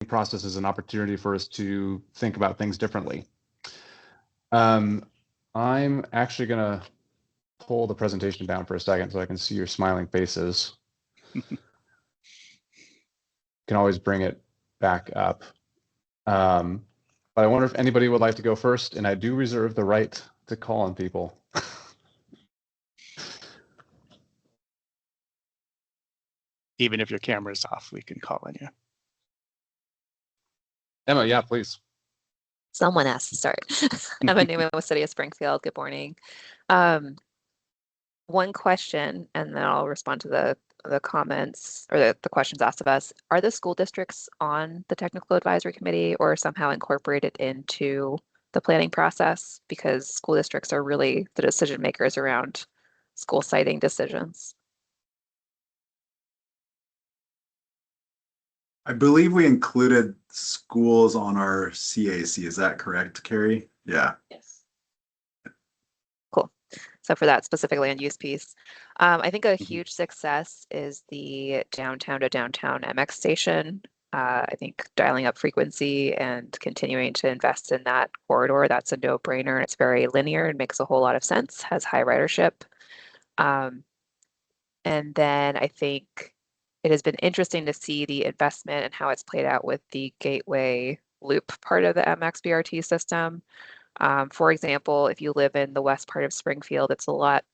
process is an opportunity for us to think about things differently. I'm actually going to pull the presentation down for a second so I can see your smiling faces. Can always bring it back up. But I wonder if anybody would like to go first, and I do reserve the right to call on people. Even if your camera's off, we can call on you. Emma, yeah, please. Someone has to start. Emma Newman with City of Springfield. Good morning. One question, and then I'll respond to the comments or the questions asked of us. Are the school districts on the technical advisory committee or somehow incorporated into the planning process? Because school districts are really the decision makers around school siting decisions. I believe we included schools on our CAC. Is that correct, Carrie? Yeah. Yes. Cool. So for that specifically on use piece, I think a huge success is the downtown to downtown MX station. I think dialing up frequency and continuing to invest in that corridor, that's a no-brainer. It's very linear and makes a whole lot of sense, has high ridership. And then I think it has been interesting to see the investment and how it's played out with the Gateway Loop part of the MX BRT system. For example, if you live in the west part of Springfield, it's a lot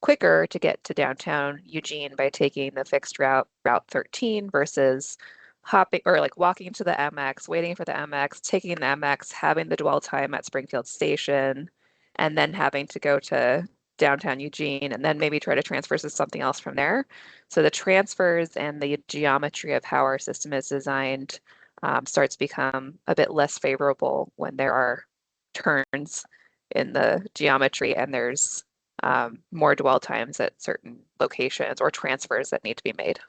quicker to get to downtown Eugene by taking the fixed route, Route 13, versus hopping or like walking to the MX, waiting for the MX, taking the MX, having the dwell time at Springfield Station, and then having to go to downtown Eugene and then maybe try to transfer to something else from there. So the transfers and the geometry of how our system is designed starts to become a bit less favorable when there are turns in the geometry and there's more dwell times at certain locations or transfers that need to be made.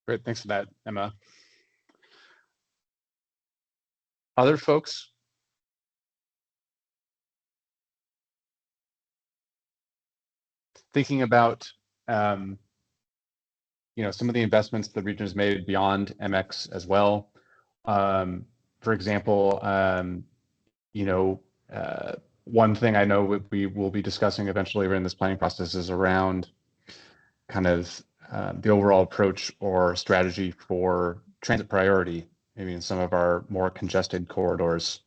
Great, thanks for that, Emma. Other folks? Thinking about some of the investments the region has made beyond MX as well. For example, one thing I know we will be discussing eventually in this planning process is around kind of the overall approach or strategy for transit priority, maybe in some of our more congested corridors.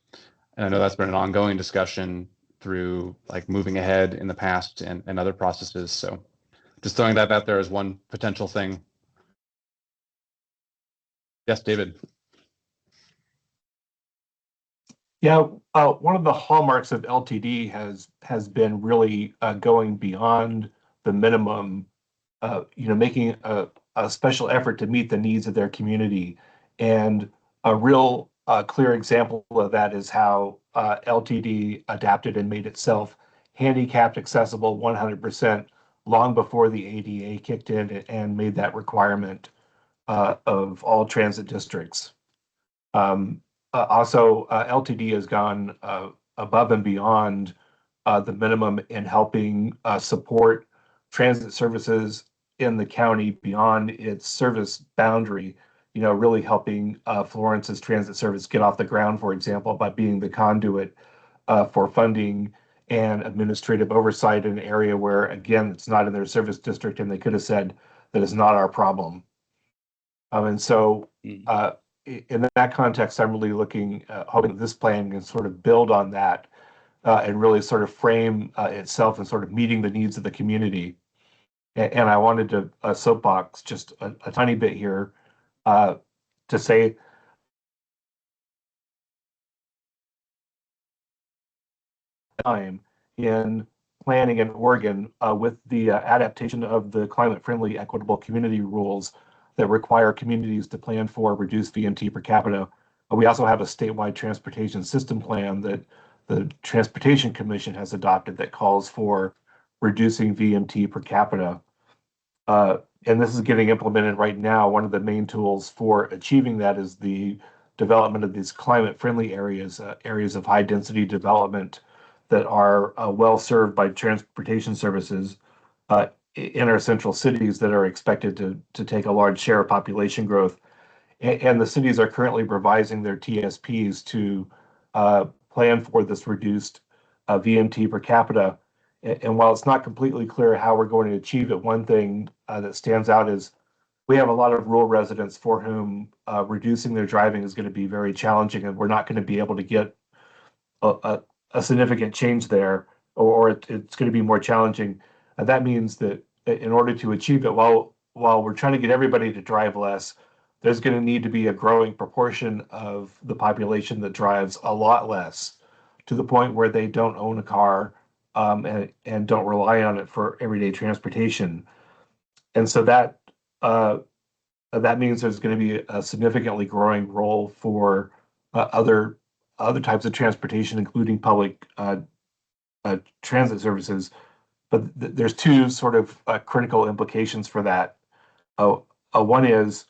And I know that's been an ongoing discussion through like moving ahead in the past and other processes. So just throwing that out there as one potential thing. Yes, David. Yeah, one of the hallmarks of LTD has been really going beyond the minimum, making a special effort to meet the needs of their community. And a real clear example of that is how LTD adapted and made itself handicapped accessible 100% long before the ADA kicked in and made that requirement of all transit districts. Also, LTD has gone above and beyond the minimum in helping support transit services in the county beyond its service boundary, really helping Florence's transit service get off the ground, for example, by being the conduit for funding and administrative oversight in an area where, again, it's not in their service district, and they could have said that is not our problem. And so in that context, I'm really hoping this plan can sort of build on that and really sort of frame itself and sort of meeting the needs of the community. And I wanted to soapbox just a tiny bit here to say time in planning in Oregon with the adaptation of the climate-friendly equitable community rules that require communities to plan for reduced VMT per capita. We also have a statewide transportation system plan that the Transportation Commission has adopted that calls for reducing VMT per capita. And this is getting implemented right now. One of the main tools for achieving that is the development of these climate-friendly areas, areas of high-density development that are well served by transportation services. in our central cities that are expected to take a large share of population growth. And the cities are currently revising their TSPs to plan for this reduced VMT per capita. And while it's not completely clear how we're going to achieve it, one thing that stands out is we have a lot of rural residents for whom reducing their driving is going to be very challenging, and we're not going to be able to get a significant change there, or it's going to be more challenging. And that means that in order to achieve it, while we're trying to get everybody to drive less, there's going to need to be a growing proportion of the population that drives a lot less, to the point where they don't own a car and don't rely on it for everyday transportation. And so that means there's going to be a significantly growing role for other types of transportation, including public transit services. But there's two sort of critical implications for that. One is,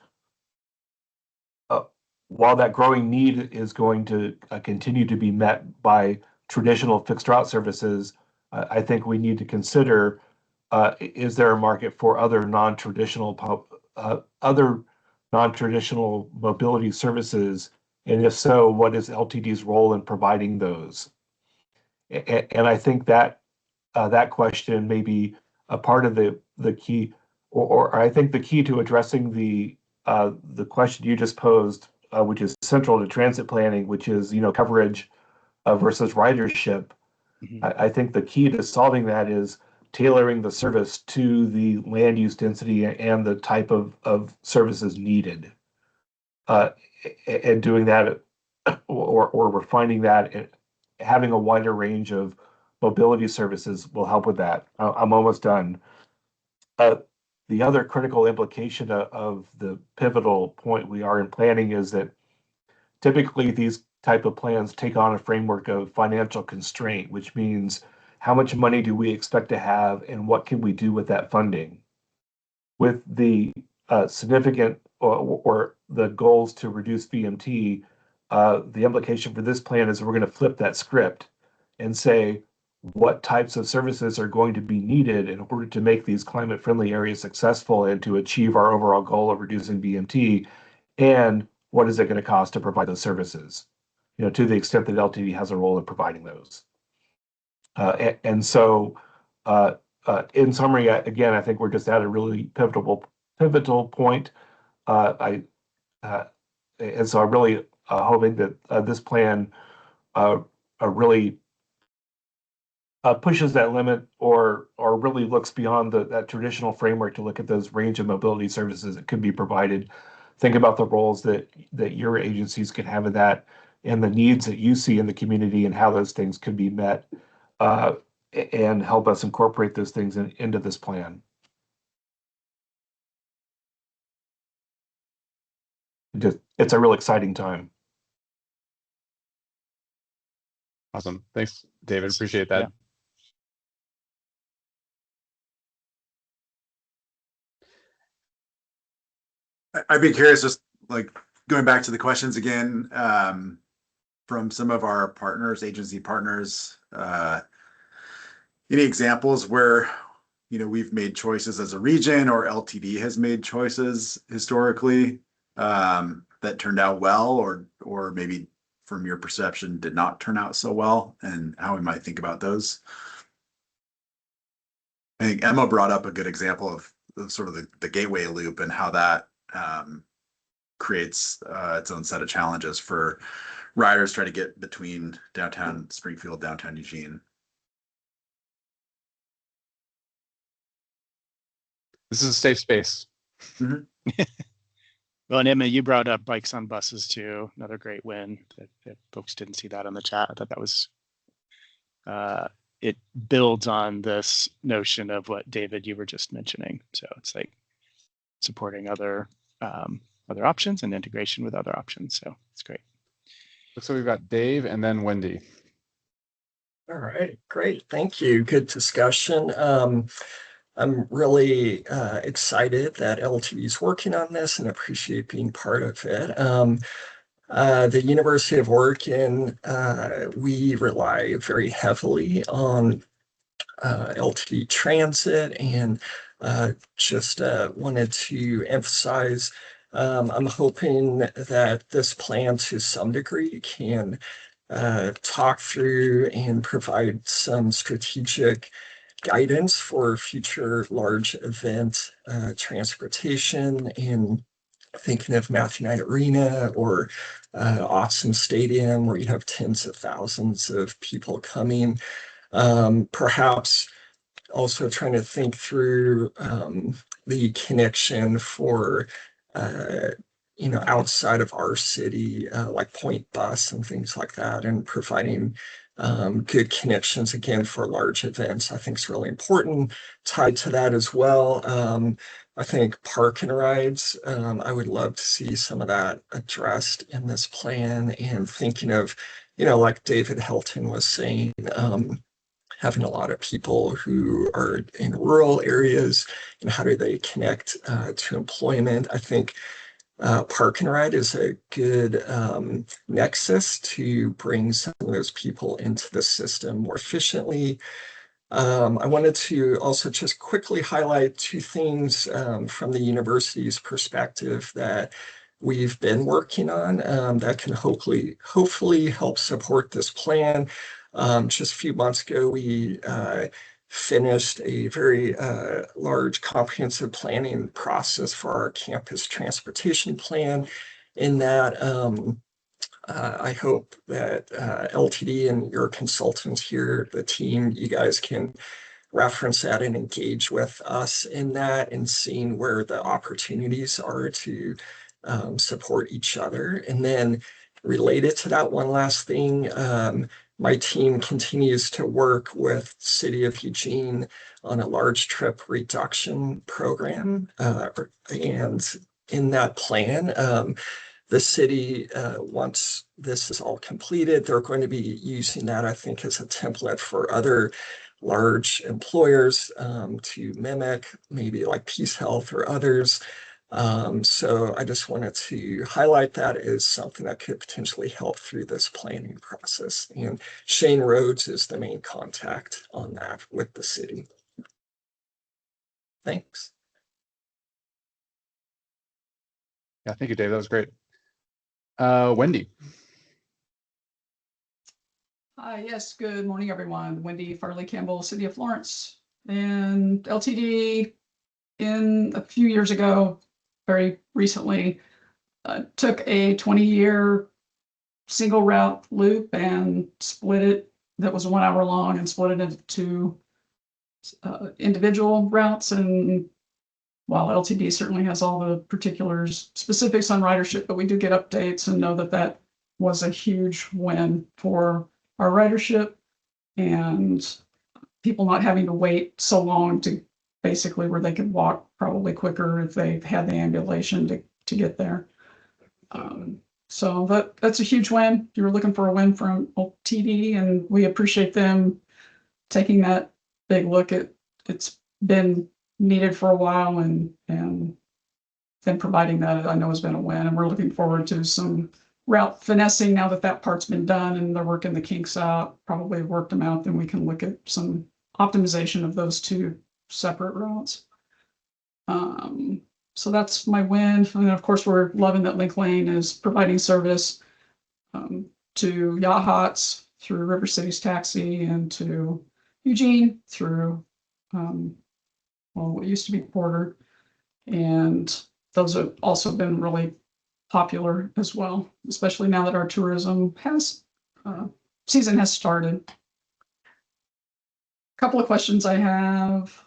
while that growing need is going to continue to be met by traditional fixed route services, I think we need to consider, is there a market for other non-traditional mobility services? And if so, what is LTD's role in providing those? And I think that that question may be a part of the key, or I think the key to addressing the question you just posed, which is central to transit planning, which is coverage versus ridership. Mhm. I think the key to solving that is tailoring the service to the land use density and the type of services needed, and doing that, or refining that, and having a wider range of mobility services will help with that. I'm almost done. The other critical implication of the pivotal point we are in planning is that typically these type of plans take on a framework of financial constraint, which means how much money do we expect to have and what can we do with that funding? With the significant or the goals to reduce VMT, the implication for this plan is we're going to flip that script and say what types of services are going to be needed in order to make these climate-friendly areas successful and to achieve our overall goal of reducing VMT, and what is it going to cost to provide those services, to the extent that LTD has a role in providing those. And so, in summary, again, I think we're just at a really pivotal point. And so I'm really hoping that this plan really pushes that limit, or really looks beyond that traditional framework to look at those range of mobility services that could be provided. Think about the roles that your agencies can have in that, and the needs that you see in the community, and how those things could be met, and help us incorporate those things into this plan. It's a real exciting time. Awesome. Thanks, David. Appreciate that. Yeah. I'd be curious, just like going back to the questions again, from some of our partners, agency partners, any examples where we've made choices as a region, or LTD has made choices historically that turned out well, or maybe from your perception did not turn out so well, and how we might think about those? I think Emma brought up a good example of sort of the gateway loop, and how that creates its own set of challenges for riders trying to get between downtown Springfield, downtown Eugene. This is a safe space. Mm-hmm. Well, and Emma, you brought up bikes on buses too. Another great win. That folks didn't see that on the chat. I thought that was, it builds on this notion of what David, you were just mentioning. So it's like supporting other options and integration with other options. So it's great. Looks like we've got Dave and then Wendy. All right, great. Thank you. Good discussion. I'm really excited that LTD is working on this, and appreciate being part of it. The University of Oregon, we rely very heavily on LTD transit, and just wanted to emphasize I'm hoping that this plan to some degree can talk through and provide some strategic guidance for future large event transportation, and thinking of Matthew Knight Arena or Autzen Stadium, where you have tens of thousands of people coming. Perhaps also trying to think through the connection for outside of our city, like Point Bus and things like that, and providing good connections again for large events. I think is really important. Tied to that as well, I think park and rides. I would love to see some of that addressed in this plan, and thinking of, like David Helton was saying, having a lot of people who are in rural areas, and how do they connect to employment. I think park and ride is a good nexus to bring some of those people into the system more efficiently. I wanted to also just quickly highlight two things from the university's perspective that we've been working on that can hopefully help support this plan. Just a few months ago, we finished a very large comprehensive planning process for our campus transportation plan. In that, I hope that LTD and your consultants here, the team, you guys can reference that and engage with us in that, and seeing where the opportunities are to support each other. And then related to that, one last thing, my team continues to work with City of Eugene on a large trip reduction program. And in that plan, the city, once this is all completed, they're going to be using that, I think, as a template for other large employers to mimic, maybe like Peace Health or others. So I just wanted to highlight that as something that could potentially help through this planning process. And Shane Rhodes is the main contact on that with the city. Thanks. Yeah, thank you, Dave. That was great. Wendy. Yes, good morning, everyone. Wendy Farley Campbell, City of Florence. And LTD, a few years ago, very recently, took a 20-year single route loop and split it. That was 1 hour long, and split it into two individual routes. And while LTD certainly has all the particulars, specifics on ridership, but we do get updates and know that that was a huge win for our ridership and people not having to wait so long to basically where they could walk probably quicker if they had the ambulation to get there. So that's a huge win. You were looking for a win from LTD, and we appreciate them taking that big look at it's been needed for a while, and then providing that, I know, has been a win. And we're looking forward to some route finessing now that that part's been done and they're working the kinks out, probably worked them out. Then we can look at some optimization of those two separate routes. So that's my win. And of course, we're loving that Link Lane is providing service to Yachats through River Cities Taxi, and to Eugene through what used to be Porter. And those have also been really popular as well, especially now that our tourism season has started. Couple of questions I have.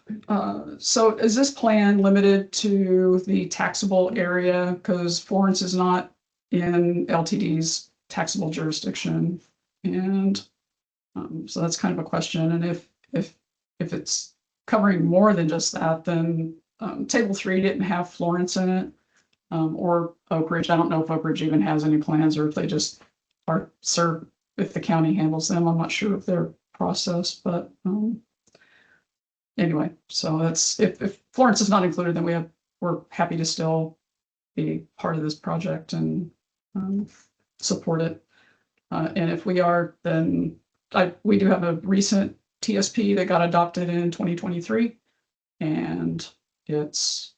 So is this plan limited to the taxable area? Because Florence is not in LTD's taxable jurisdiction. And so that's kind of a question. And if it's covering more than just that, then Table 3 didn't have Florence in it, or Oak Ridge. I don't know if Oak Ridge even has any plans, or if they just are served, if the county handles them. I'm not sure of their process, but anyway, so that's if Florence is not included, then we're happy to still be part of this project and support it. And if we are, then we do have a recent TSP that got adopted in 2023, and it's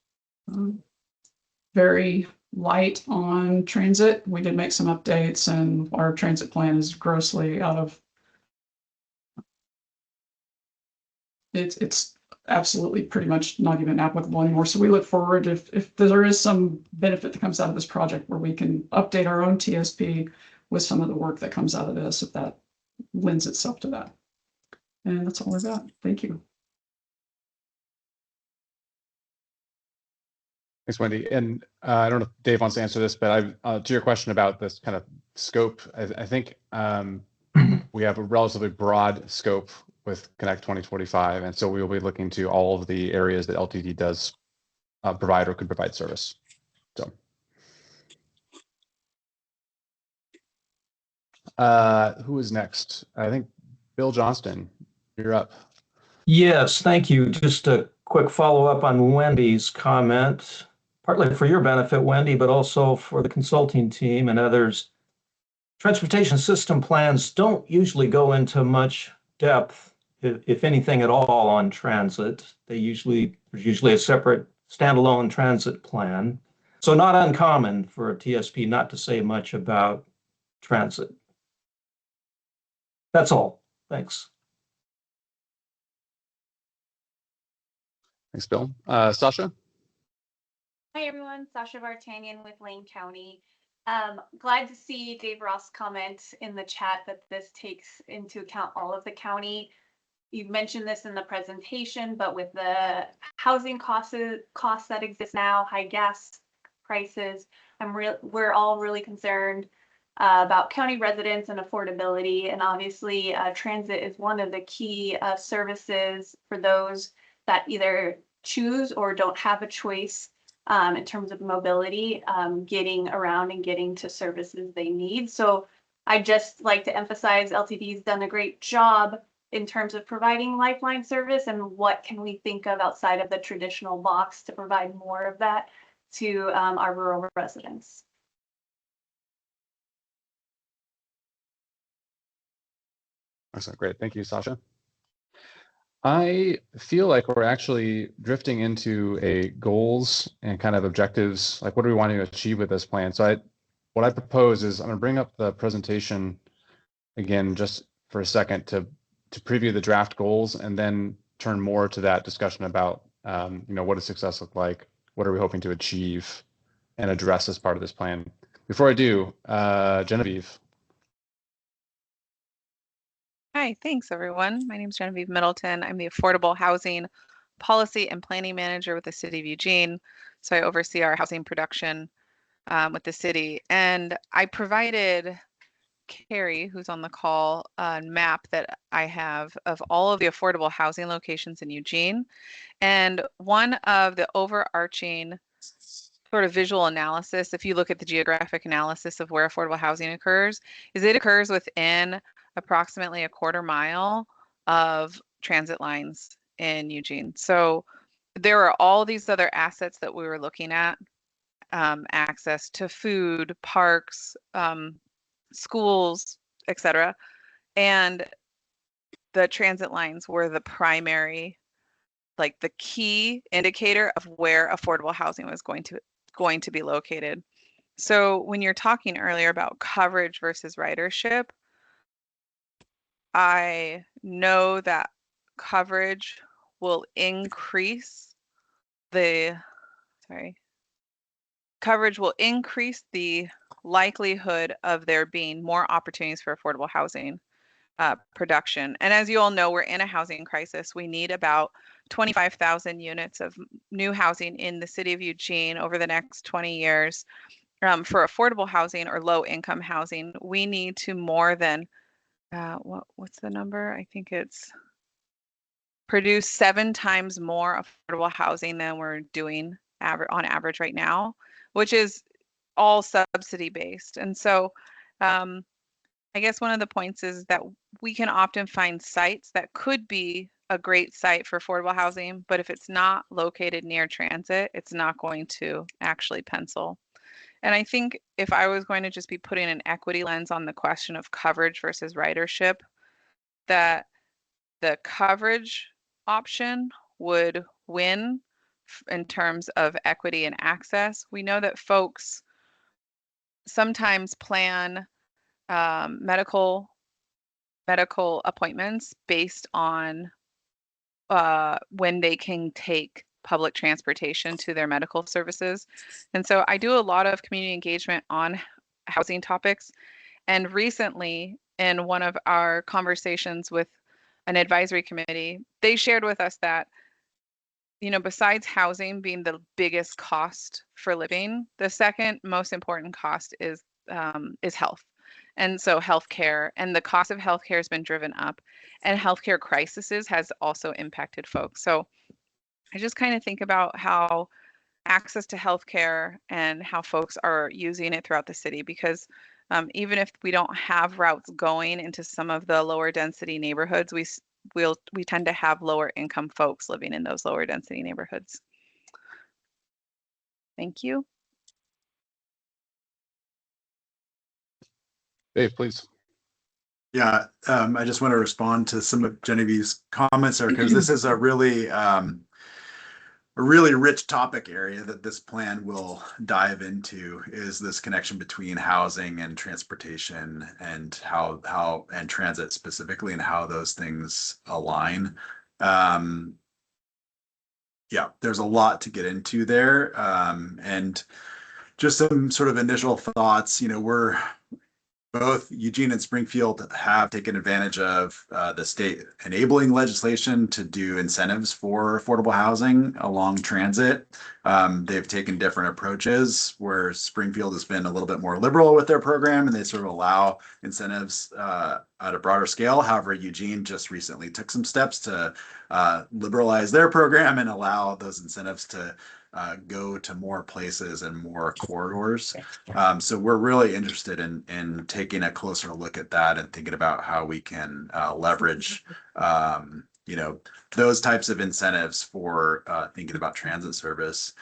very light on transit. We did make some updates, and our transit plan is grossly out of. It's absolutely pretty much not even applicable anymore. So we look forward if there is some benefit that comes out of this project where we can update our own TSP with some of the work that comes out of this, if that lends itself to that. And that's all I've got. Thank you. Thanks, Wendy. And I don't know if Dave wants to answer this, but to your question about this kind of scope, I think we have a relatively broad scope with Connect 2045, and so we will be looking to all of the areas that LTD does provide or could provide service. So, who is next? I think Bill Johnston, you're up. Yes, thank you. Just a quick follow-up on Wendy's comment, partly for your benefit, Wendy, but also for the consulting team and others. Transportation system plans don't usually go into much depth, if anything at all, on transit. There's usually a separate standalone transit plan. So not uncommon for a TSP not to say much about transit. That's all. Thanks. Thanks, Bill. Sasha? Hi, everyone. Sasha Vartanian with Lane County. Glad to see Dave Ross comment in the chat that this takes into account all of the county. You've mentioned this in the presentation, but with the housing costs that exist now, high gas prices, we're all really concerned about county residents and affordability. And obviously, transit is one of the key services for those that either choose or don't have a choice in terms of mobility, getting around and getting to services they need. So I just like to emphasize LTD's done a great job in terms of providing lifeline service, and what can we think of outside of the traditional box to provide more of that to our rural residents. Excellent, great. Thank you, Sasha. I feel like we're actually drifting into a goals and kind of objectives, like what do we want to achieve with this plan? So what I propose is I'm going to bring up the presentation again just for a second to preview the draft goals, and then turn more to that discussion about what does success look like, what are we hoping to achieve and address as part of this plan. Before I do, Genevieve. Hi, thanks everyone. My name is Genevieve Middleton. I'm the Affordable Housing Policy and Planning Manager with the City of Eugene. So I oversee our housing production with the city. And I provided Carrie, who's on the call, a map that I have of all of the affordable housing locations in Eugene. And one of the overarching sort of visual analysis, if you look at the geographic analysis of where affordable housing occurs, is it occurs within approximately a quarter mile of transit lines in Eugene. So there are all these other assets that we were looking at, access to food, parks, schools, etc. And the transit lines were the primary, like the key indicator of where affordable housing was going to be located. So when you're talking earlier about coverage versus ridership, I know that coverage will increase coverage will increase the likelihood of there being more opportunities for affordable housing production. And as you all know, we're in a housing crisis. We need about 25,000 units of new housing in the city of Eugene over the next 20 years. For affordable housing or low income housing, we need to more than, what's the number? I think it's produce 7 times more affordable housing than we're doing on average right now, which is all subsidy based. And so I guess one of the points is that we can often find sites that could be a great site for affordable housing, but if it's not located near transit, it's not going to actually pencil. And I think if I was going to just be putting an equity lens on the question of coverage versus ridership, that the coverage option would win in terms of equity and access. We know that folks sometimes plan medical appointments based on when they can take public transportation to their medical services. And so I do a lot of community engagement on housing topics. And recently, in one of our conversations with an advisory committee, they shared with us that, you know, besides housing being the biggest cost for living, the second most important cost is health. And so healthcare, and the cost of healthcare has been driven up, and healthcare crises has also impacted folks. So I just kind of think about how access to healthcare and how folks are using it throughout the city, because even if we don't have routes going into some of the lower density neighborhoods, we tend to have lower income folks living in those lower density neighborhoods. Thank you. Dave, please. Yeah, I just want to respond to some of Genevieve's comments there, because this is a really rich topic area that this plan will dive into, is this connection between housing and transportation, and how and transit specifically, and how those things align. Yeah, there's a lot to get into there. And just some sort of initial thoughts. You know, both Eugene and Springfield have taken advantage of the state enabling legislation to do incentives for affordable housing along transit. They've taken different approaches, where Springfield has been a little bit more liberal with their program, and they sort of allow incentives at a broader scale. However, Eugene just recently took some steps to liberalize their program and allow those incentives to go to more places and more corridors. So we're really interested in taking a closer look at that and thinking about how we can leverage, you know, those types of incentives for thinking about transit service.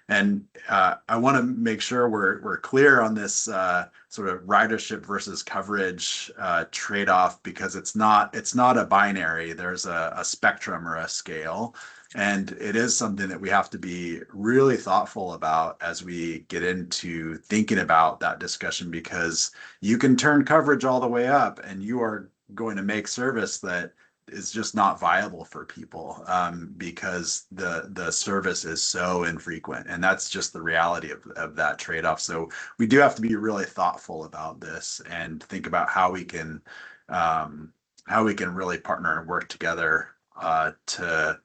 And I want to make sure we're clear on this sort of ridership versus coverage trade-off, because it's not a binary. There's a spectrum or a scale. And it is something that we have to be really thoughtful about as we get into thinking about that discussion, because you can turn coverage all the way up and you are going to make service that is just not viable for people, because the service is so infrequent, and that's just the reality of that trade-off. So we do have to be really thoughtful about this and think about how we can really partner and work together to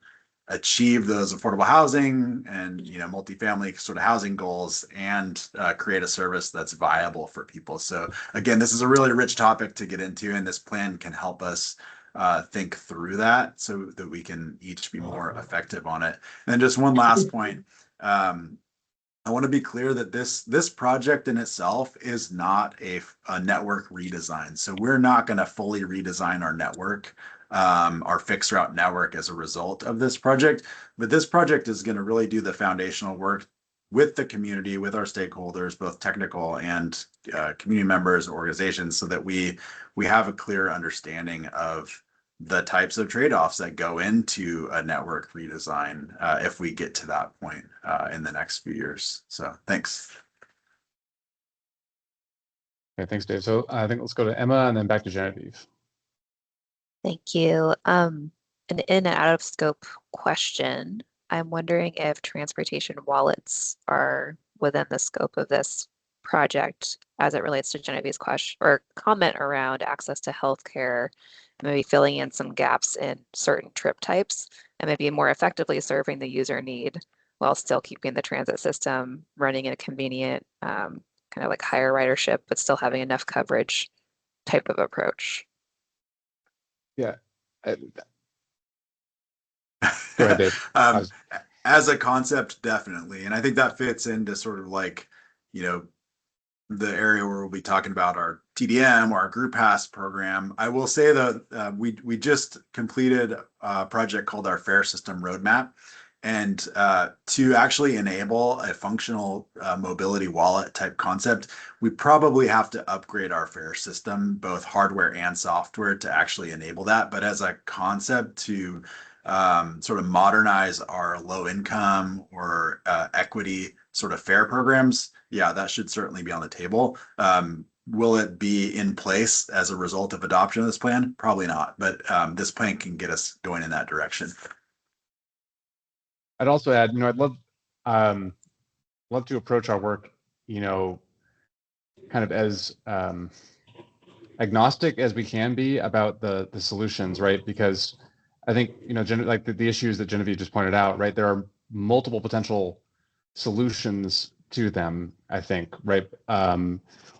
achieve those affordable housing and, you know, multifamily sort of housing goals, and create a service that's viable for people. So again, this is a really rich topic to get into, and this plan can help us think through that so that we can each be more effective on it. And then just one last point. I want to be clear that this project in itself is not a network redesign. So we're not going to fully redesign our network, our fixed route network, as a result of this project. But this project is going to really do the foundational work with the community, with our stakeholders, both technical and community members, organizations, so that we have a clear understanding of the types of trade-offs that go into a network redesign if we get to that point in the next few years. So thanks. Okay, thanks, Dave. So I think let's go to Emma and then back to Genevieve. Thank you. An in and out of scope question. I'm wondering if transportation wallets are within the scope of this project as it relates to Genevieve's question or comment around access to healthcare, maybe filling in some gaps in certain trip types, and maybe more effectively serving the user need while still keeping the transit system running in a convenient, kind of like higher ridership, but still having enough coverage type of approach. Yeah. Go ahead, Dave. As a concept, definitely. And I think that fits into sort of like, you know, the area where we'll be talking about our TDM or our group pass program. I will say that we just completed a project called our Fare System Roadmap. And to actually enable a functional mobility wallet type concept, we probably have to upgrade our fare system, both hardware and software, to actually enable that. But as a concept to sort of modernize our low income or equity sort of fare programs, yeah, that should certainly be on the table. Will it be in place as a result of adoption of this plan? Probably not, but this plan can get us going in that direction. I'd also add, I'd love to approach our work, kind of as agnostic as we can be about the solutions, right? Because I think, like the issues that Genevieve just pointed out, right? There are multiple potential solutions to them, I think, right?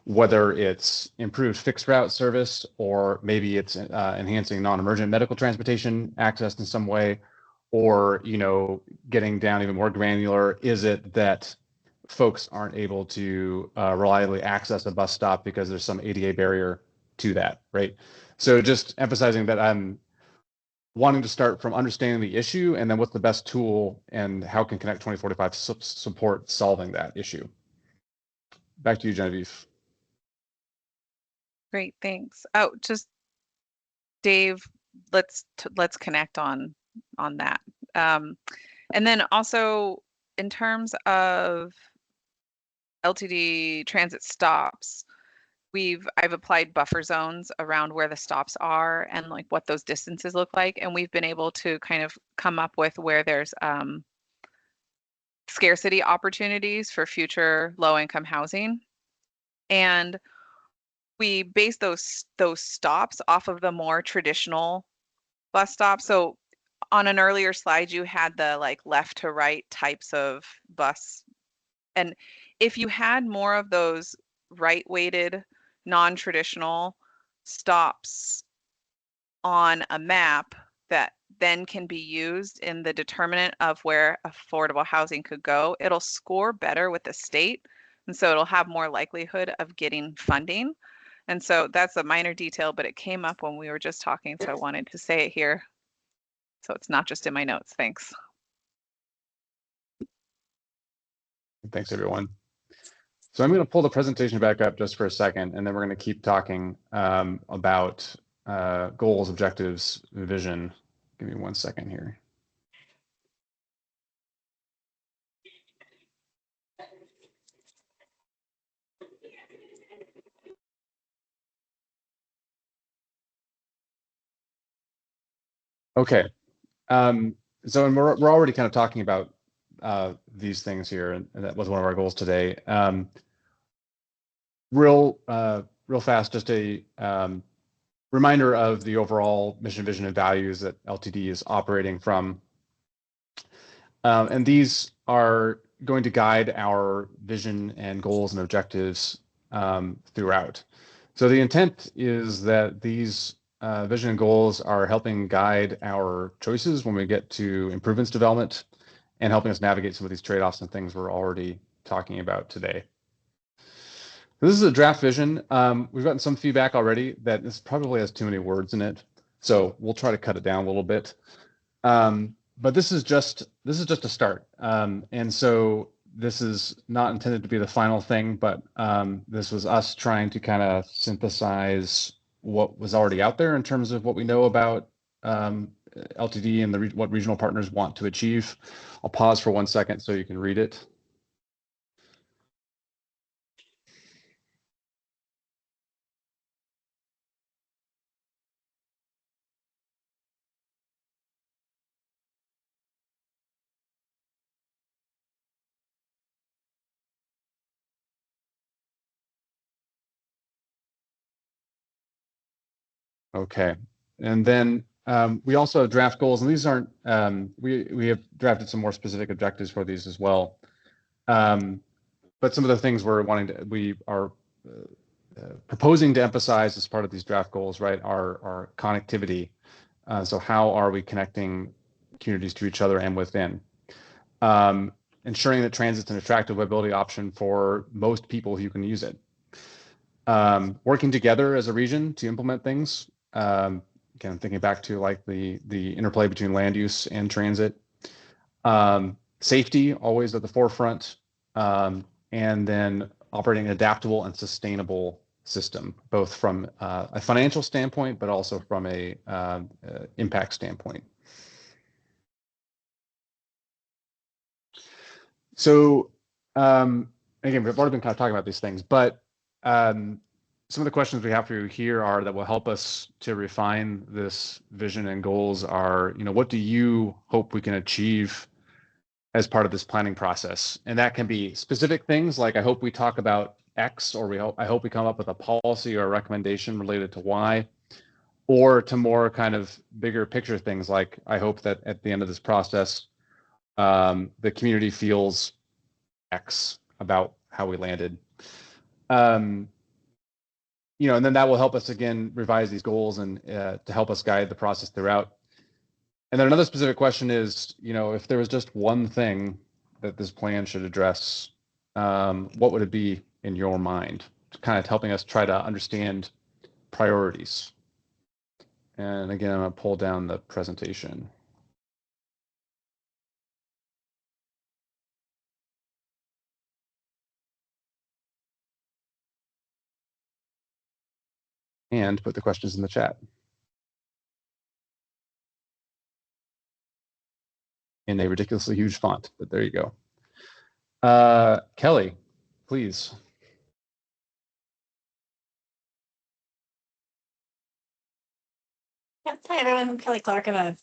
Whether it's improved fixed route service, or maybe it's enhancing non-emergent medical transportation access in some way, or, getting down even more granular, is it that folks aren't able to reliably access a bus stop because there's some ADA barrier to that, right? So just emphasizing that I'm wanting to start from understanding the issue, and then what's the best tool, and how can Connect 2045 support solving that issue. Back to you, Genevieve. Great, thanks. Oh, just Dave, let's connect on that. And then also in terms of LTD transit stops, I've applied buffer zones around where the stops are and like what those distances look like, and we've been able to kind of come up with where there's scarcity opportunities for future low-income housing, and we base those stops off of the more traditional bus stops. So on an earlier slide, you had the like left to right types of bus, and if you had more of those right-weighted non-traditional stops on a map that then can be used in the determinant of where affordable housing could go, it'll score better with the state. And so it'll have more likelihood of getting funding. And so that's a minor detail, but it came up when we were just talking, so I wanted to say it here. So it's not just in my notes. Thanks. Thanks, everyone. So I'm going to pull the presentation back up just for a second, and then we're going to keep talking about goals, objectives, vision. Give me 1 second here. Okay. So and we're already kind of talking about these things here, and that was one of our goals today. Real fast, just a reminder of the overall mission, vision, and values that LTD is operating from. And these are going to guide our vision and goals and objectives throughout. So the intent is that these vision and goals are helping guide our choices when we get to improvements development, and helping us navigate some of these trade-offs and things we're already talking about today. This is a draft vision. We've gotten some feedback already that this probably has too many words in it, so we'll try to cut it down a little bit. But this is just a start, and so this is not intended to be the final thing, but this was us trying to kind of synthesize what was already out there in terms of what we know about LTD and what regional partners want to achieve. I'll pause for 1 second so you can read it. Okay, and then we also have draft goals, and these aren't, we have drafted some more specific objectives for these as well. But some of the things we are proposing to emphasize as part of these draft goals, right, are connectivity. So how are we connecting communities to each other and within? Ensuring that transit's an attractive mobility option for most people who can use it. Working together as a region to implement things. Again, thinking back to like the interplay between land use and transit. Safety always at the forefront, and then operating an adaptable and sustainable system, both from a financial standpoint, but also from a impact standpoint. So again, we've already been kind of talking about these things, but some of the questions we have for you here are that will help us to refine this vision and goals are, what do you hope we can achieve as part of this planning process? And that can be specific things like, I hope we talk about X, or I hope we come up with a policy or a recommendation related to Y, or to more kind of bigger picture things like, I hope that at the end of this process, the community feels X about how we landed. And then that will help us again revise these goals and to help us guide the process throughout. And then another specific question is, if there was just one thing that this plan should address, what would it be in your mind? Kind of helping us try to understand priorities. And again, I'm going to pull down the presentation. And put the questions in the chat. In a ridiculously huge font, but there you go. Kelly, please. Yep. Hi, everyone. I'm Kelly Clark. I'm a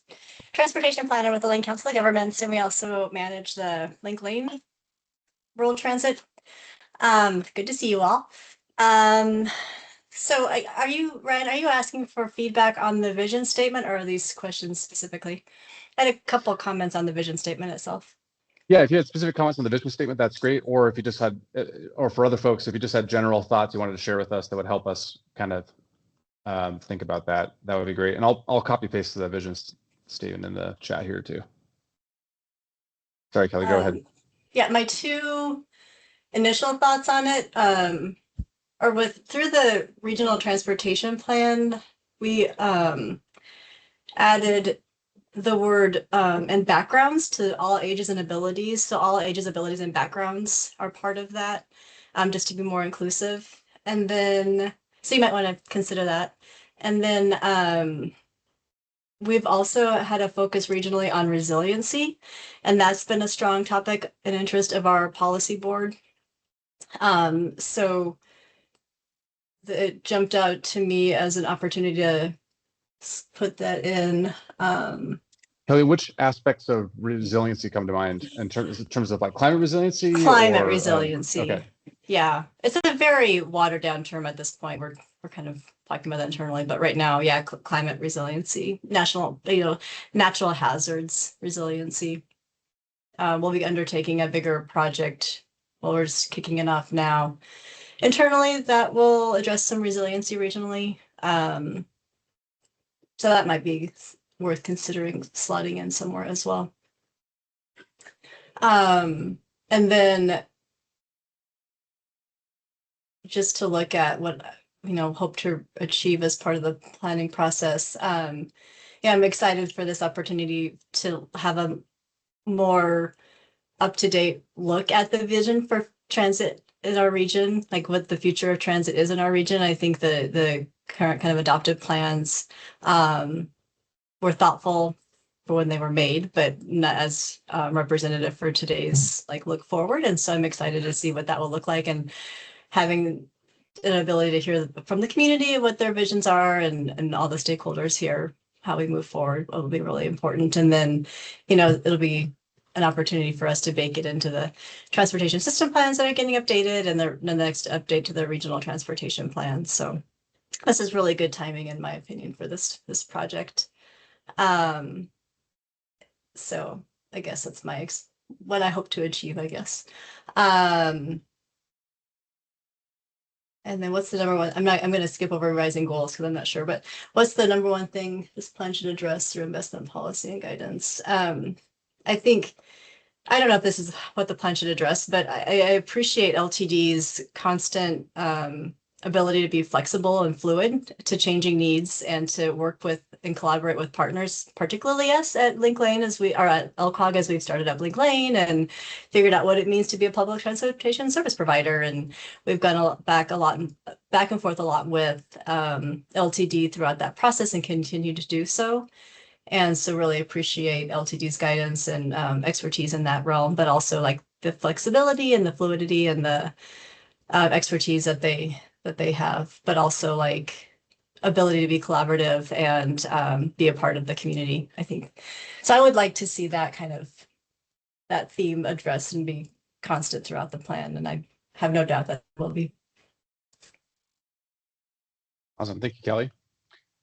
transportation planner with the Lane Council of Governments, and we also manage the Link Lane Rural Transit. Good to see you all. So Ryan, are you asking for feedback on the vision statement, or are these questions specifically? I had a couple of comments on the vision statement itself. Yeah, if you had specific comments on the vision statement, that's great. Or if you just had, or for other folks, if you just had general thoughts you wanted to share with us that would help us kind of think about that, that would be great. And I'll copy paste the vision statement in the chat here too. Sorry, Kelly, go ahead. Yeah, my two initial thoughts on it are through the regional transportation plan, we added the word and backgrounds to all ages and abilities. So all ages, abilities, and backgrounds are part of that, just to be more inclusive. And then, so you might want to consider that. And then we've also had a focus regionally on resiliency, and that's been a strong topic and interest of our policy board. So it jumped out to me as an opportunity to put that in. Kelly, which aspects of resiliency come to mind in terms of like climate resiliency? Climate resiliency. Okay. Yeah, it's a very watered down term at this point. We're kind of talking about that internally, but right now, yeah, climate resiliency, natural hazards resiliency. We'll be undertaking a bigger project. Well, we're just kicking it off now. Internally, that will address some resiliency regionally. So that might be worth considering slotting in somewhere as well. And then just to look at what, hope to achieve as part of the planning process. Yeah, I'm excited for this opportunity to have a more up-to-date look at the vision for transit in our region, like what the future of transit is in our region. I think the current kind of adopted plans were thoughtful for when they were made, but not as representative for today's look forward. And so I'm excited to see what that will look like, and having an ability to hear from the community what their visions are and all the stakeholders here, how we move forward will be really important. And then, it'll be an opportunity for us to bake it into the transportation system plans that are getting updated, and the next update to the regional transportation plan. So this is really good timing, in my opinion, for this project. So I guess that's what I hope to achieve, I guess. And then what's the number one? I'm going to skip over revising goals because I'm not sure, but what's the number one thing this plan should address through investment policy and guidance? I think, I don't know if this is what the plan should address, but I appreciate LTD's constant ability to be flexible and fluid to changing needs and to work with and collaborate with partners, particularly us at Link Lane as we are at LCOG as we've started up Link Lane and figured out what it means to be a public transportation service provider. And we've gone back and forth a lot with LTD throughout that process and continue to do so. And so really appreciate LTD's guidance and expertise in that realm, but also like the flexibility and the fluidity and the expertise that they have, but also like ability to be collaborative and be a part of the community, I think. So I would like to see that that theme addressed and be constant throughout the plan. And I have no doubt that will be. Awesome. Thank you, Kelly.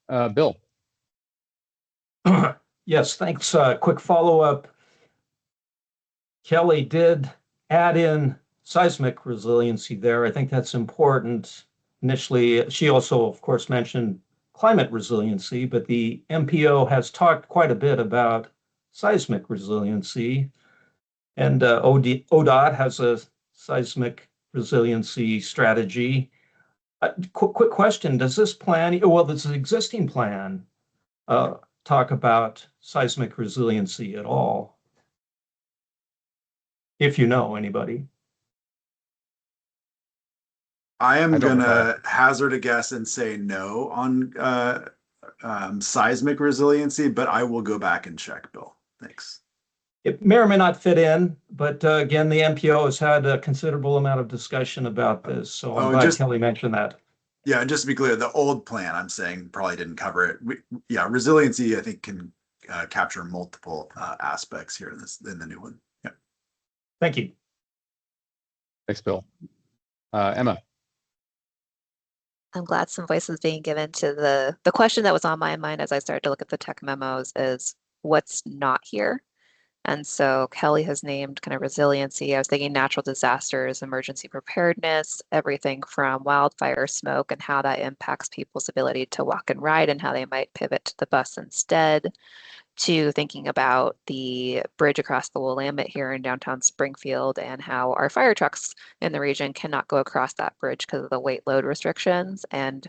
Bill. Yes, thanks. Quick follow-up. Kelly did add in seismic resiliency there. I think that's important. Initially, she also, of course, mentioned climate resiliency, but the MPO has talked quite a bit about seismic resiliency. And ODOT has a seismic resiliency strategy. Quick question, does this plan, well, this existing plan, talk about seismic resiliency at all? If you know anybody. I am gonna hazard a guess and say no on seismic resiliency, but I will go back and check, Bill. Thanks. It may or may not fit in, but again, the MPO has had a considerable amount of discussion about this, so I'm glad Kelly mentioned that. Yeah, and just to be clear, the old plan I'm saying probably didn't cover it. Yeah, resiliency I think can capture multiple aspects here in the new one. Yeah. Thank you. Thanks, Bill. Emma. I'm glad some voice is being given to the question that was on my mind as I started to look at the tech memos is what's not here. And so Kelly has named kind of resiliency. I was thinking natural disasters, emergency preparedness, everything from wildfire smoke and how that impacts people's ability to walk and ride and how they might pivot to the bus instead, to thinking about the bridge across the Willamette here in downtown Springfield and how our fire trucks in the region cannot go across that bridge because of the weight load restrictions. And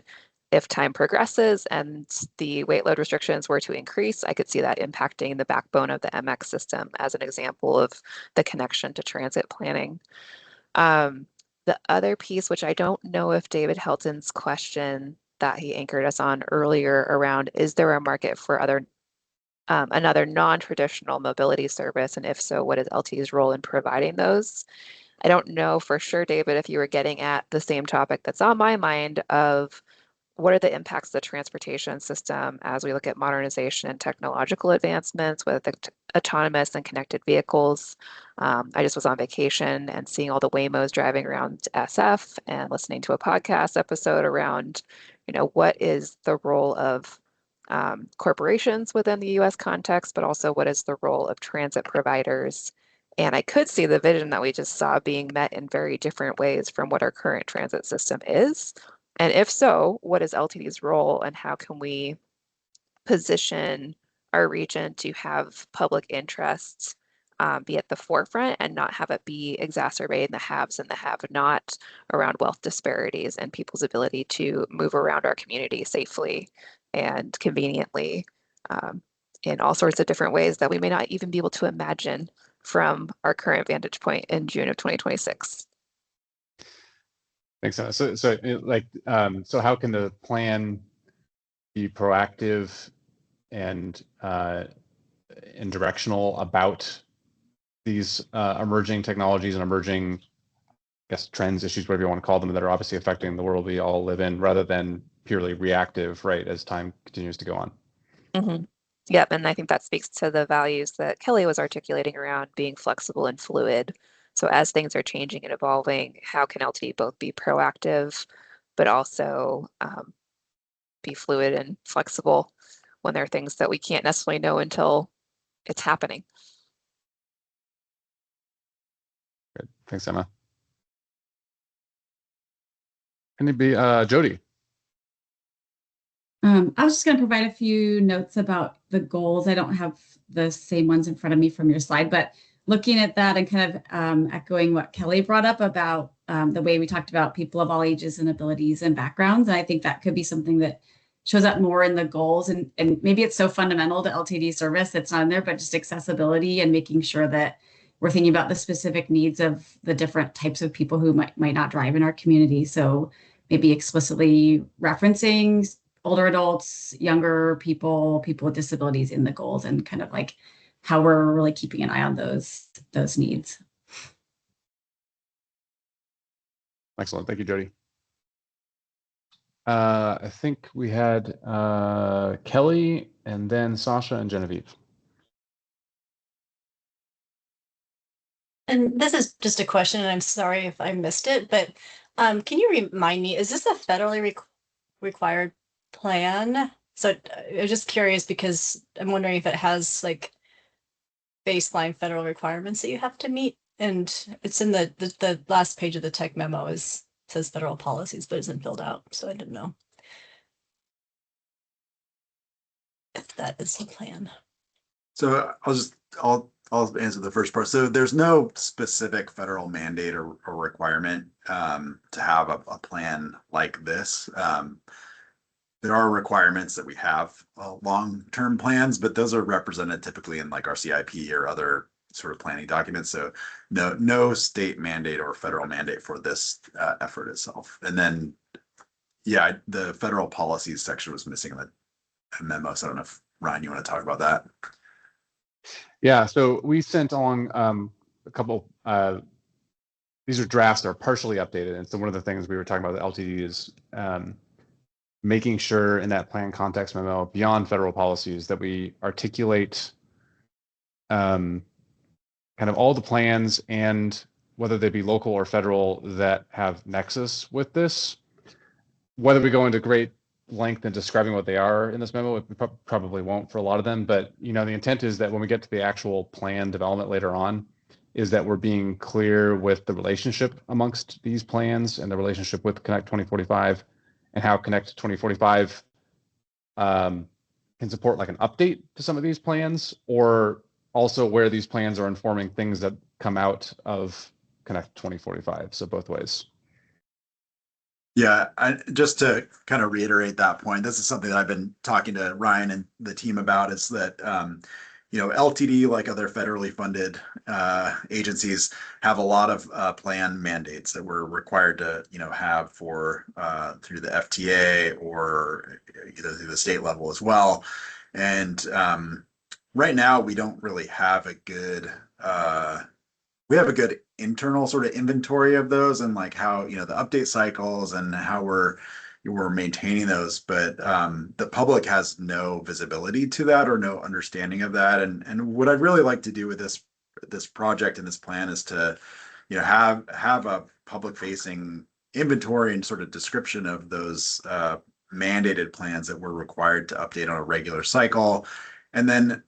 if time progresses and the weight load restrictions were to increase, I could see that impacting the backbone of the MX system as an example of the connection to transit planning. The other piece, which I don't know if David Helton's question that he anchored us on earlier around, is there a market for another non-traditional mobility service? And if so, what is LTE's role in providing those? I don't know for sure, David, if you were getting at the same topic that's on my mind of what are the impacts of the transportation system as we look at modernization and technological advancements with autonomous and connected vehicles. I just was on vacation and seeing all the Waymos driving around SF and listening to a podcast episode around, what is the role of corporations within the US context, but also what is the role of transit providers. And I could see the vision that we just saw being met in very different ways from what our current transit system is. And if so, what is LTD's role and how can we position our region to have public interests be at the forefront and not have it be exacerbating the haves and the have-not around wealth disparities and people's ability to move around our community safely and conveniently in all sorts of different ways that we may not even be able to imagine from our current vantage point in June of 2026. Thanks. So how can the plan be proactive and directional about these emerging technologies and emerging, I guess, trends, issues, whatever you want to call them, that are obviously affecting the world we all live in, rather than purely reactive, right, as time continues to go on? Mm-hmm. Yep, and I think that speaks to the values that Kelly was articulating around being flexible and fluid. So as things are changing and evolving, how can LTD both be proactive, but also be fluid and flexible when there are things that we can't necessarily know until it's happening? Good. Thanks, Emma. Anybody, Jody? I was just going to provide a few notes about the goals. I don't have the same ones in front of me from your slide, but looking at that and kind of echoing what Kelly brought up about the way we talked about people of all ages and abilities and backgrounds. And I think that could be something that shows up more in the goals, and maybe it's so fundamental to LTD service that's not in there, but just accessibility and making sure that we're thinking about the specific needs of the different types of people who might not drive in our community. So maybe explicitly referencing older adults, younger people, people with disabilities in the goals, and kind of like how we're really keeping an eye on those needs. Excellent. Thank you, Jody. I think we had Kelly and then Sasha and Genevieve. And this is just a question, and I'm sorry if I missed it, but can you remind me, is this a federally required plan? So I'm just curious because I'm wondering if it has like baseline federal requirements that you have to meet. And it's in the last page of the tech memo says federal policies, but isn't filled out. So I didn't know if that is the plan. So I'll answer the first part. So there's no specific federal mandate or requirement to have a plan like this. There are requirements that we have long-term plans, but those are represented typically in like our CIP or other sort of planning documents. So no state mandate or federal mandate for this effort itself. And then, yeah, the federal policies section was missing in the memo. So I don't know if Ryan, you want to talk about that? Yeah, so we sent along a couple, these are drafts that are partially updated. And so one of the things we were talking about with LTD is making sure in that plan context memo beyond federal policies that we articulate kind of all the plans, and whether they be local or federal, that have nexus with this. Whether we go into great length in describing what they are in this memo, we probably won't for a lot of them, but the intent is that when we get to the actual plan development later on, is that we're being clear with the relationship amongst these plans and the relationship with Connect 2045, and how Connect 2045 can support like an update to some of these plans, or also where these plans are informing things that come out of Connect 2045. So both ways. Yeah, just to kind of reiterate that point, this is something that I've been talking to Ryan and the team about, is that LTD, like other federally funded agencies, have a lot of plan mandates that we're required to have for through the FTA or through the state level as well. And right now we don't really have a good internal sort of inventory of those, and like how the update cycles and how we're maintaining those, but the public has no visibility to that or no understanding of that. And what I'd really like to do with this project and this plan is to have a public facing inventory and sort of description of those mandated plans that we're required to update on a regular cycle. And then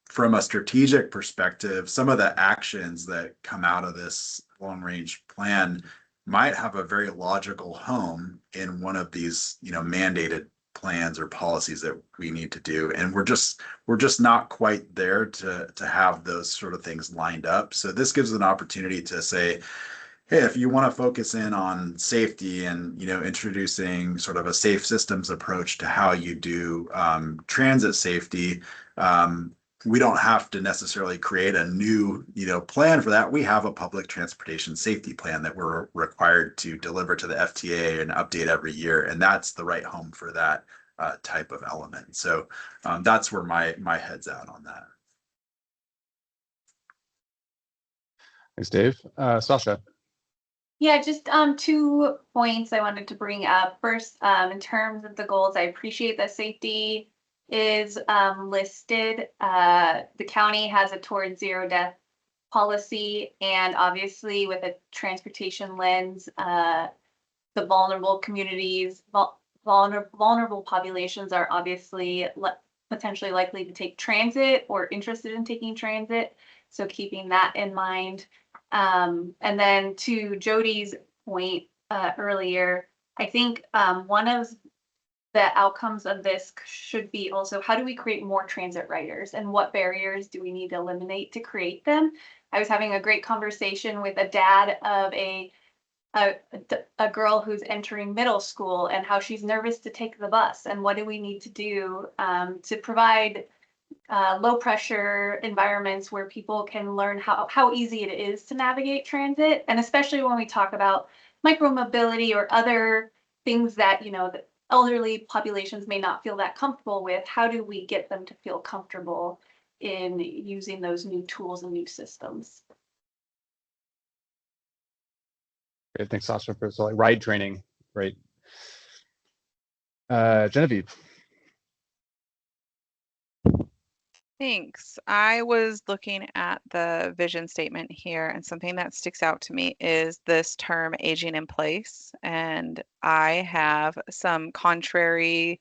from a strategic perspective, some of the actions that come out of this long range plan might have a very logical home in one of these mandated plans or policies that we need to do, and we're just not quite there to have those sort of things lined up. So this gives an opportunity to say, hey, if you want to focus in on safety and introducing sort of a safe systems approach to how you do transit safety, we don't have to necessarily create a new plan for that. We have a public transportation safety plan that we're required to deliver to the FTA and update every year, and that's the right home for that type of element. So that's where my head's at on that. Thanks, Dave. Sasha. Yeah, just 2 points I wanted to bring up. First, in terms of the goals, I appreciate that safety is listed. The county has a towards zero death policy, and obviously with a transportation lens, the vulnerable communities, vulnerable populations are obviously potentially likely to take transit or interested in taking transit. So keeping that in mind. And then to Jody's point earlier, I think one of the outcomes of this should be also, how do we create more transit riders, and what barriers do we need to eliminate to create them? I was having a great conversation with a dad of a a girl who's entering middle school and how she's nervous to take the bus, and what do we need to do to provide low pressure environments where people can learn how easy it is to navigate transit. And especially when we talk about micromobility or other things that, the elderly populations may not feel that comfortable with, how do we get them to feel comfortable in using those new tools and new systems? Great, thanks, Sasha, for so like ride training. Right. Genevieve. Thanks. I was looking at the vision statement here, and something that sticks out to me is this term aging in place. And I have some contrary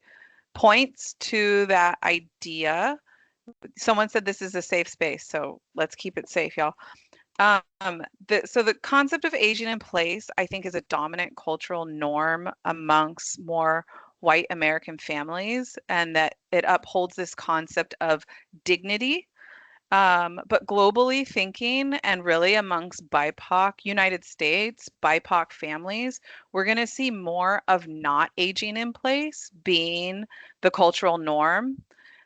points to that idea. Someone said this is a safe space, so let's keep it safe, y'all. So the concept of aging in place, I think, is a dominant cultural norm amongst more white American families, and that it upholds this concept of dignity. But globally thinking, and really amongst BIPOC, United States, BIPOC families, we're going to see more of not aging in place being the cultural norm.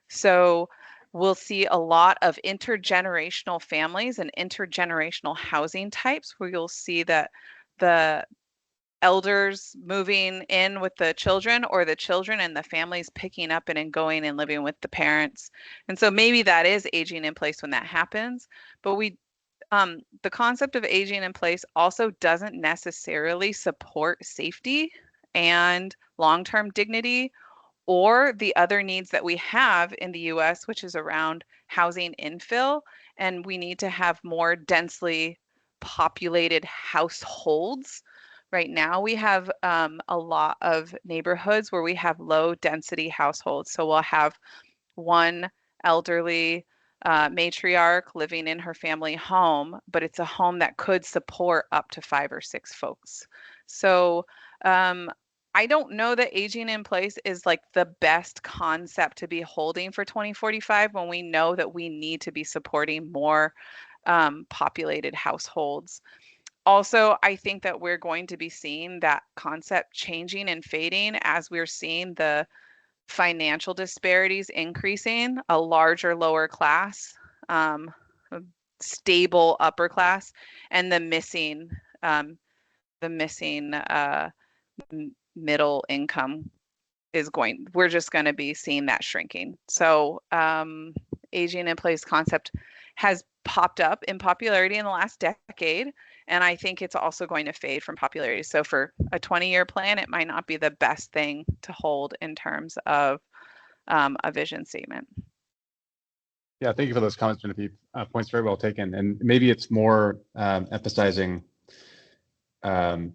So we'll see a lot of intergenerational families and intergenerational housing types where you'll see that the elders moving in with the children, or the children and the families picking up and going and living with the parents. And so maybe that is aging in place when that happens. But the concept of aging in place also doesn't necessarily support safety and long-term dignity, or the other needs that we have in the US, which is around housing infill. And we need to have more densely populated households. Right now, we have a lot of neighborhoods where we have low density households. So we'll have one elderly matriarch living in her family home, but it's a home that could support up to 5 or 6 folks. So I don't know that aging in place is like the best concept to be holding for 2045 when we know that we need to be supporting more populated households. Also, I think that we're going to be seeing that concept changing and fading as we're seeing the financial disparities increasing, a larger lower class, a stable upper class, and the missing middle income we're just going to be seeing that shrinking. So aging in place concept has popped up in popularity in the last decade, and I think it's also going to fade from popularity. So for a 20-year plan, it might not be the best thing to hold in terms of a vision statement. Yeah, thank you for those comments, Genevieve. Points very well taken. And maybe it's more emphasizing being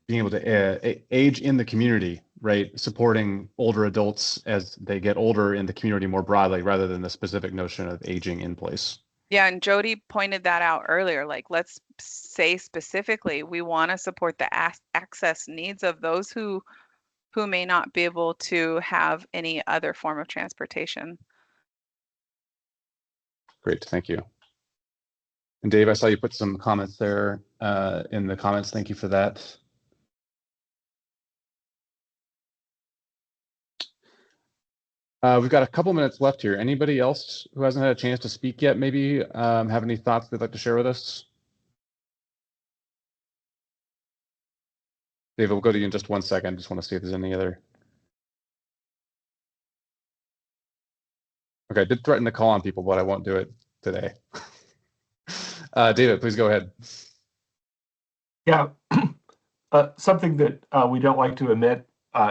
able to age in the community, right? Supporting older adults as they get older in the community more broadly, rather than the specific notion of aging in place. Yeah, and Jody pointed that out earlier. Like, let's say specifically, we want to support the access needs of those who may not be able to have any other form of transportation. Great, thank you. And Dave, I saw you put some comments there in the comments. Thank you for that. We've got a couple minutes left here. Anybody else who hasn't had a chance to speak yet, maybe have any thoughts they'd like to share with us? David, we'll go to you in just 1 second. Just want to see if there's any other. Okay, I did threaten to call on people, but I won't do it today. David, please go ahead. Yeah, something that we don't like to admit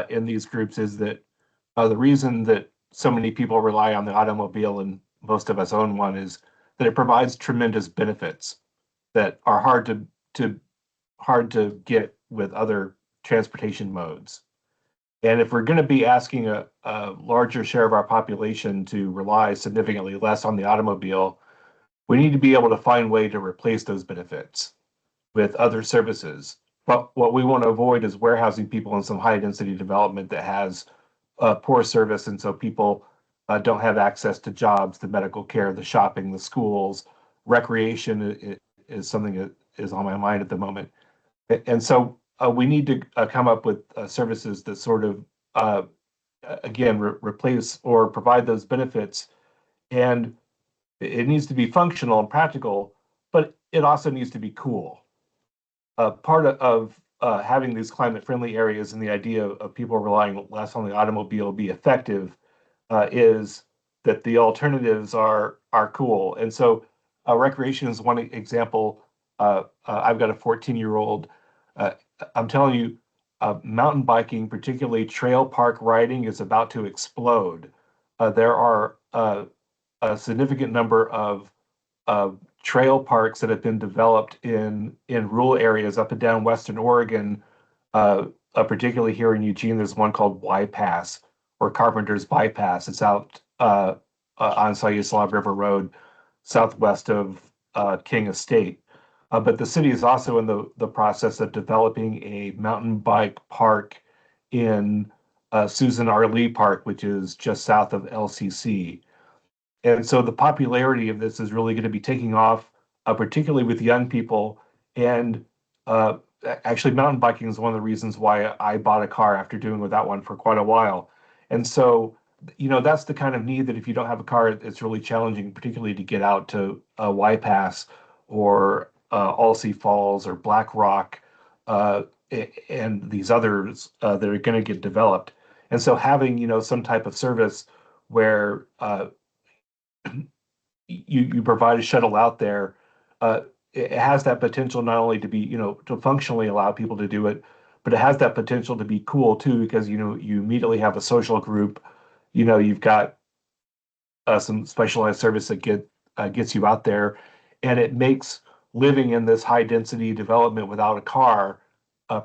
in these groups is that the reason that so many people rely on the automobile, and most of us own one, is that it provides tremendous benefits that are hard to get with other transportation modes. And if we're going to be asking a larger share of our population to rely significantly less on the automobile, we need to be able to find a way to replace those benefits with other services. But what we want to avoid is warehousing people in some high density development that has poor service, and so people don't have access to jobs, the medical care, the shopping, the schools. Recreation is something that is on my mind at the moment. And so we need to come up with services that sort of, again, replace or provide those benefits. And it needs to be functional and practical, but it also needs to be cool. Part of having these climate-friendly areas and the idea of people relying less on the automobile be effective is that the alternatives are cool. And so recreation is one example. I've got a 14-year-old. I'm telling you, mountain biking, particularly trail park riding, is about to explode. There are a significant number of trail parks that have been developed in rural areas up and down Western Oregon, particularly here in Eugene. There's one called Y Pass or Carpenter's Bypass. It's out on Sayuslav River Road, southwest of King Estate. But the city is also in the process of developing a mountain bike park in Susan R. Lee Park, which is just south of LCC. And so the popularity of this is really going to be taking off, particularly with young people. And actually, mountain biking is one of the reasons why I bought a car after doing without one for quite a while. And so, that's the kind of need that if you don't have a car, it's really challenging, particularly to get out to Y Pass or Alsea Falls or Black Rock and these others that are going to get developed. And so having, some type of service where you provide a shuttle out there, it has that potential not only to be, to functionally allow people to do it, but it has that potential to be cool too, because, you immediately have a social group, you've got some specialized service that gets you out there, and it makes living in this high density development without a car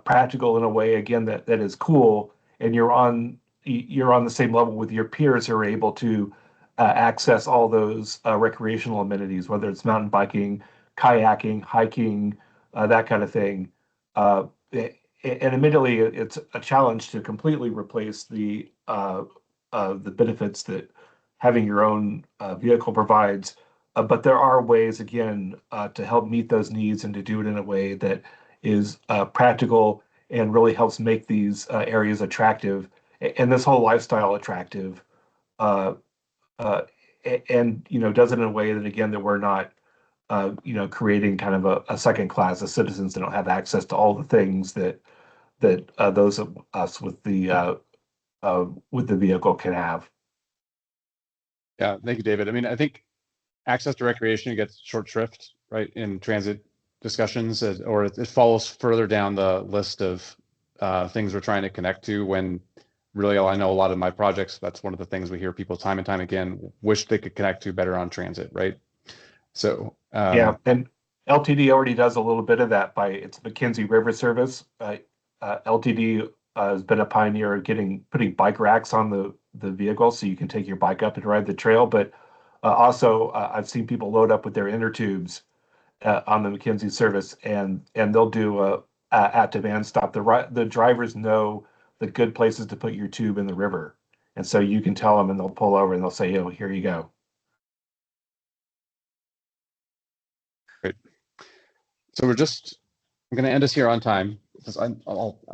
practical in a way, again, that is cool. And you're on the same level with your peers who are able to access all those recreational amenities, whether it's mountain biking, kayaking, hiking, that kind of thing. And admittedly, it's a challenge to completely replace the benefits that having your own vehicle provides. But there are ways, again, to help meet those needs and to do it in a way that is practical and really helps make these areas attractive and this whole lifestyle attractive. And does it in a way that, again, that we're not creating kind of a second class of citizens that don't have access to all the things that those of us with the vehicle can have. Yeah, thank you, David. I mean, I think access to recreation gets short shrift, right, in transit discussions, or it falls further down the list of things we're trying to connect to, when really, I know a lot of my projects, that's one of the things we hear people time and time again, wish they could connect to better on transit, right? So yeah, and LTD already does a little bit of that by its McKenzie River Service. LTD has been a pioneer of putting bike racks on the vehicle so you can take your bike up and ride the trail. But also, I've seen people load up with their inner tubes on the McKenzie service, and they'll do at demand stop. The drivers know the good places to put your tube in the river, and so you can tell them, and they'll pull over and they'll say, "Oh, here you go." Great. So I'm going to end us here on time, because I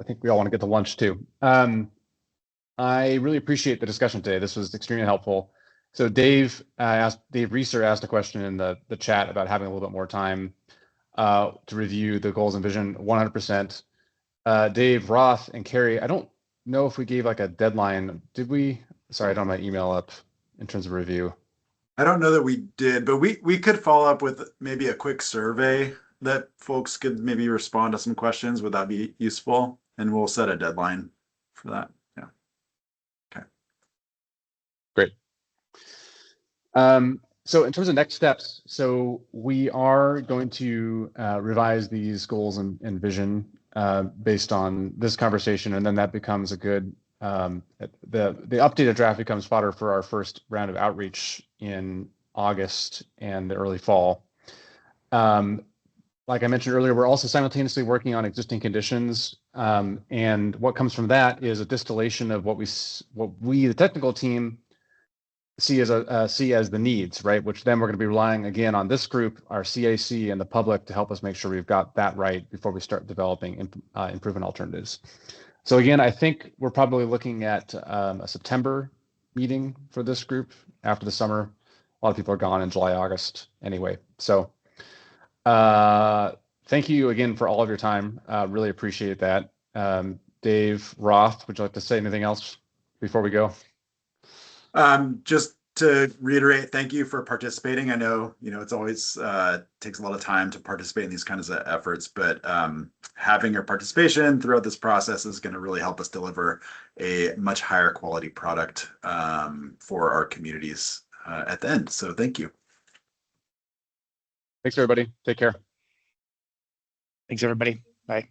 think we all want to get to lunch too. I really appreciate the discussion today. This was extremely helpful. So Dave Reeser asked a question in the chat about having a little bit more time to review the goals and vision. 100%. Dave, Roth, and Carrie, I don't know if we gave like a deadline. Did we? Sorry, I don't have my email up in terms of review. I don't know that we did, but we could follow up with maybe a quick survey that folks could maybe respond to some questions. Would that be useful? And we'll set a deadline for that. Yeah. Okay. Great. So in terms of next steps, so we are going to revise these goals and vision based on this conversation, and then that becomes a good, the updated draft becomes fodder for our first round of outreach in August and the early fall. Like I mentioned earlier, we're also simultaneously working on existing conditions, and what comes from that is a distillation of what we, the technical team, see as the needs, right? Which then we're going to be relying again on this group, our CAC and the public, to help us make sure we've got that right before we start developing improvement alternatives. So again, I think we're probably looking at a September meeting for this group after the summer. A lot of people are gone in July, August anyway. So thank you again for all of your time. Really appreciate that. Dave, Roth, would you like to say anything else before we go? Just to reiterate, thank you for participating. I know, it's always takes a lot of time to participate in these kinds of efforts, but having your participation throughout this process is going to really help us deliver a much higher quality product for our communities at the end. So thank you. Thanks, everybody. Take care. Thanks, everybody. Bye.